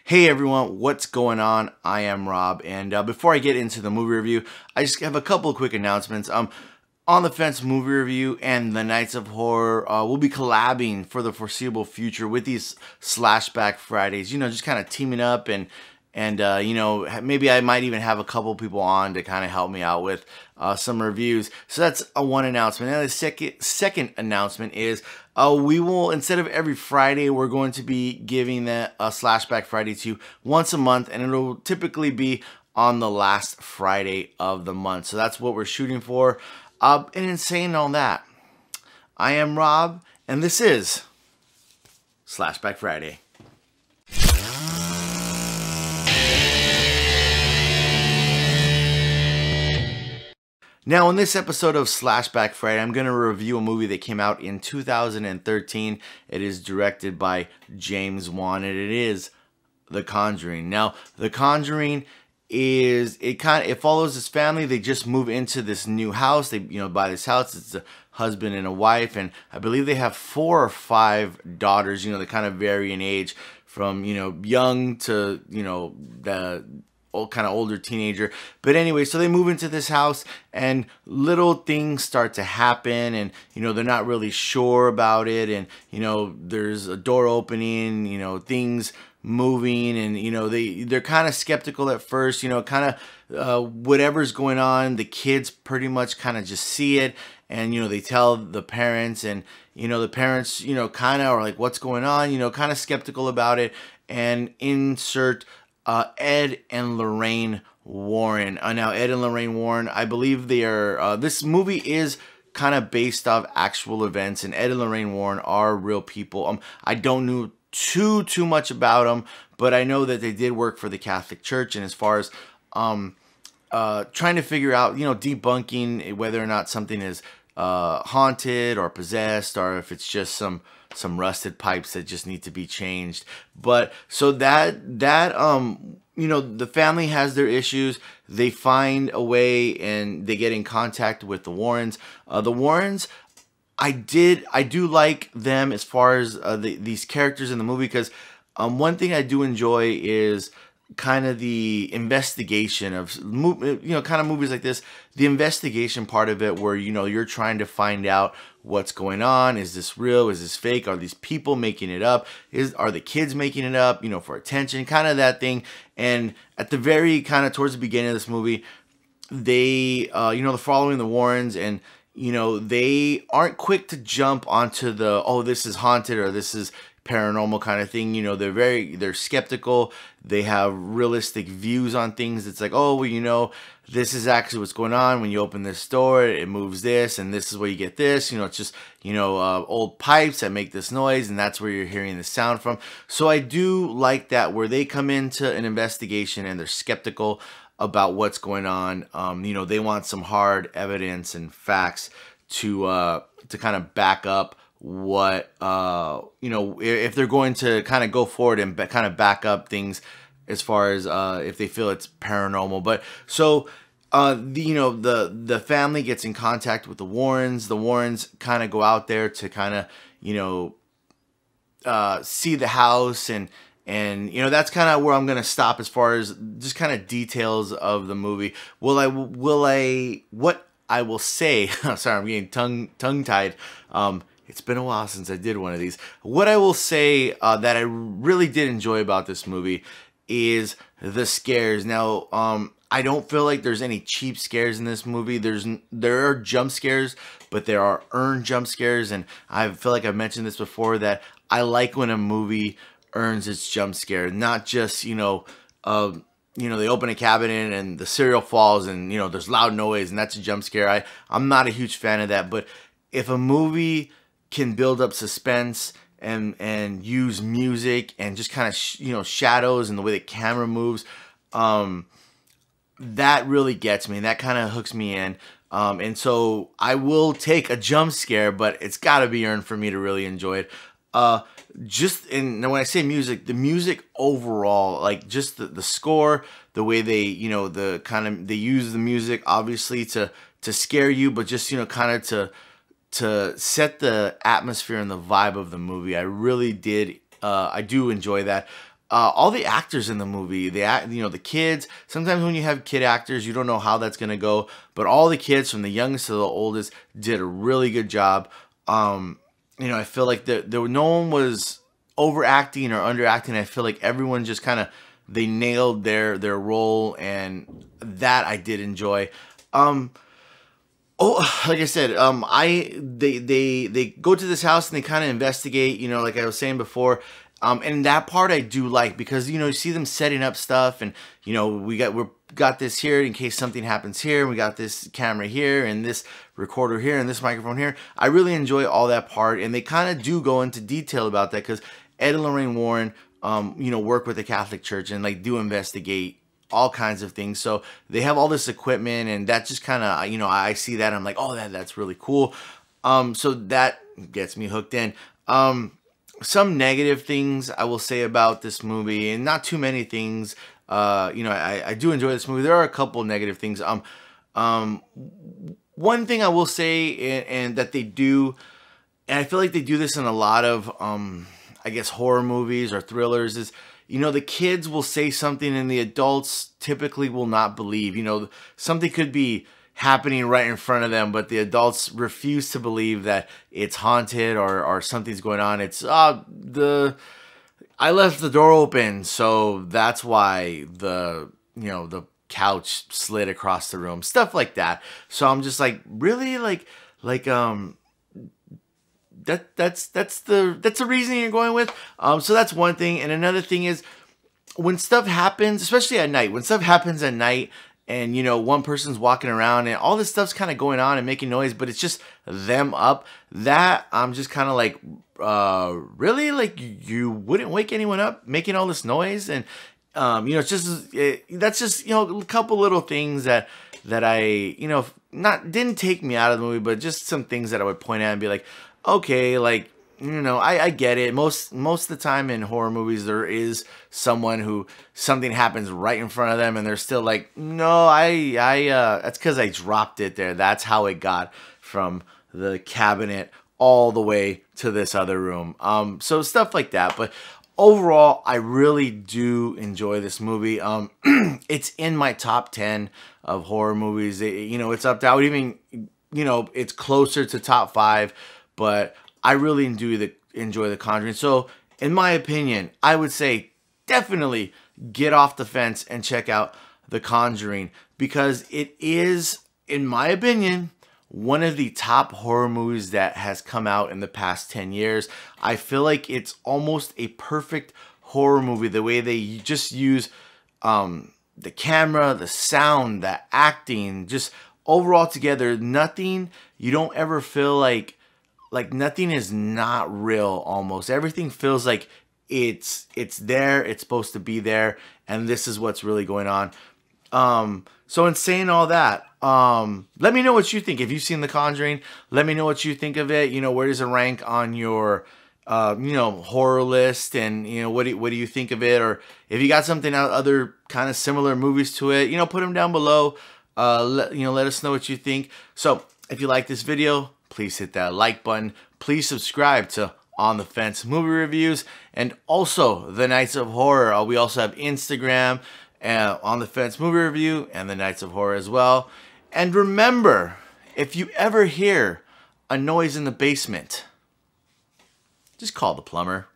Hey everyone, what's going on? I am Rob, and before I get into the movie review, I just have a couple of quick announcements. On the Fence movie review and the Nights of Horror will be collabing for the foreseeable future with these SlashBack Fridays. You know, just kind of teaming up and you know, maybe I might even have a couple people on to kind of help me out with some reviews. So that's one announcement. And the second announcement is we will, instead of every Friday, we're going to be giving that SlashBack Friday to you once a month, and it'll typically be on the last Friday of the month. So that's what we're shooting for. And in saying all that, I am Rob, and this is SlashBack Friday. Now, in this episode of SlashBack Friday, I'm going to review a movie that came out in 2013. It is directed by James Wan, and it is The Conjuring. Now, The Conjuring it follows this family. They just move into this new house. They buy this house. It's a husband and a wife, and I believe they have 4 or 5 daughters. They kind of vary in age from young to the old, kind of older teenager. But anyway, so they move into this house and little things start to happen, and they're not really sure about it, and there's a door opening, things moving, and they're kind of skeptical at first, kind of whatever's going on. The kids pretty much kind of just see it, and they tell the parents, and the parents kind of are like, what's going on, kind of skeptical about it. And insert Ed and Lorraine Warren. Now, Ed and Lorraine Warren, I believe they are, this movie is kind of based off actual events, and Ed and Lorraine Warren are real people. I don't know too much about them, but I know that they did work for the Catholic Church, and as far as trying to figure out, debunking whether or not something is haunted or possessed, or if it's just some rusted pipes that just need to be changed. But so that the family has their issues. They find a way and they get in contact with the Warrens. The Warrens, I do like them as far as these characters in the movie, because one thing I do enjoy is kind of the investigation of kind of movies like this, the investigation part of it, where you're trying to find out what's going on. Is this real? Is this fake? Are these people making it up? Are the kids making it up for attention, kind of that thing. And at the very kind of towards the beginning of this movie, they they're following the Warrens, and they aren't quick to jump onto the, oh, this is haunted or this is paranormal kind of thing. They're skeptical. They have realistic views on things. It's like, oh, well, this is actually what's going on. When you open this door, it moves this, and this is where you get this. It's just, old pipes that make this noise, and that's where you're hearing the sound from. So I do like that, where they come into an investigation and they're skeptical about what's going on. They want some hard evidence and facts to kind of back up what if they're going to kind of go forward and kind of back up things as far as if they feel it's paranormal. But so the family gets in contact with the Warrens. The Warrens kind of go out there to kind of see the house, and that's kind of where I'm gonna stop as far as just kind of details of the movie. What I will say, sorry, I'm getting tongue-tied. It's been a while since I did one of these. What I will say that I really did enjoy about this movie is the scares. Now, I don't feel like there's any cheap scares in this movie. There are jump scares, but there are earned jump scares, and I feel like I've mentioned this before, that I like when a movie earns its jump scare, not just they open a cabinet and the cereal falls and there's loud noise and that's a jump scare. I'm not a huge fan of that. But if a movie can build up suspense and use music and just kind of shadows and the way the camera moves, that really gets me, and that kind of hooks me in. And so I will take a jump scare, but it's got to be earned for me to really enjoy it. And when I say music, the music overall, like just the score, the way they they use the music obviously to scare you, but just kind of to set the atmosphere and the vibe of the movie. I really did. I do enjoy that. all the actors in the movie, the kids. Sometimes when you have kid actors, you don't know how that's gonna go, but all the kids from the youngest to the oldest did a really good job. I feel like no one was overacting or underacting. I feel like everyone just kind of, they nailed their role, and that I did enjoy. Like I said, they go to this house and they kind of investigate, like I was saying before. And that part I do like, because you see them setting up stuff, and we got this here in case something happens here, and we got this camera here, and this recorder here, and this microphone here. I really enjoy all that part, and they kind of do go into detail about that, because Ed and Lorraine Warren work with the Catholic Church and like do investigate all kinds of things. So they have all this equipment, and that just kind of, I see that, I'm like, oh, that's really cool. So that gets me hooked in. Some negative things I will say about this movie, and not too many things. I do enjoy this movie. There are a couple negative things. One thing I will say, and that they do, and I feel like they do this in a lot of, I guess, horror movies or thrillers, is, the kids will say something and the adults typically will not believe. Something could be happening right in front of them, but the adults refuse to believe that it's haunted or something's going on. It's I left the door open, so that's why the couch slid across the room, stuff like that. So I'm just like, really, that's the reason you're going with. So that's one thing. And another thing is, when stuff happens, especially at night, and one person's walking around and all this stuff's kind of going on and making noise, but it's just them up, that I'm just kind of like, really, like, you wouldn't wake anyone up making all this noise? And that's just a couple little thof that I didn't take me out of the movie, but just some things that I would point out and be like, okay, like, I get it. Most of the time in horror movies, there is someone who something happens right in front of them, and they're still like, no, that's because I dropped it there. That's how it got from the cabinet all the way to this other room. So stuff like that. But overall, I really do enjoy this movie. It's in my top 10 of horror movies. It's up there. I would even, it's closer to top 5, but I really enjoy the Conjuring. So, in my opinion, I would say definitely get off the fence and check out The Conjuring, because it is, in my opinion, one of the top horror movies that has come out in the past 10 years. I feel like it's almost a perfect horror movie, the way they just use the camera, the sound, the acting, just overall together. Nothing, you don't ever feel like nothing is not real. Almost everything feels like it's there, it's supposed to be there, and this is what's really going on. So in saying all that, let me know what you think. If you've seen The Conjuring, let me know what you think of it. Where does it rank on your horror list, and what do you think of it? Or if you got something out, other kind of similar movies to it, put them down below. Let us know what you think. So if you like this video, please hit that like button. Please subscribe to On the Fence Movie Reviews, and also The Nights of Horror. We also have Instagram, On the Fence Movie Review, and The Nights of Horror as well. And remember, if you ever hear a noise in the basement, just call the plumber.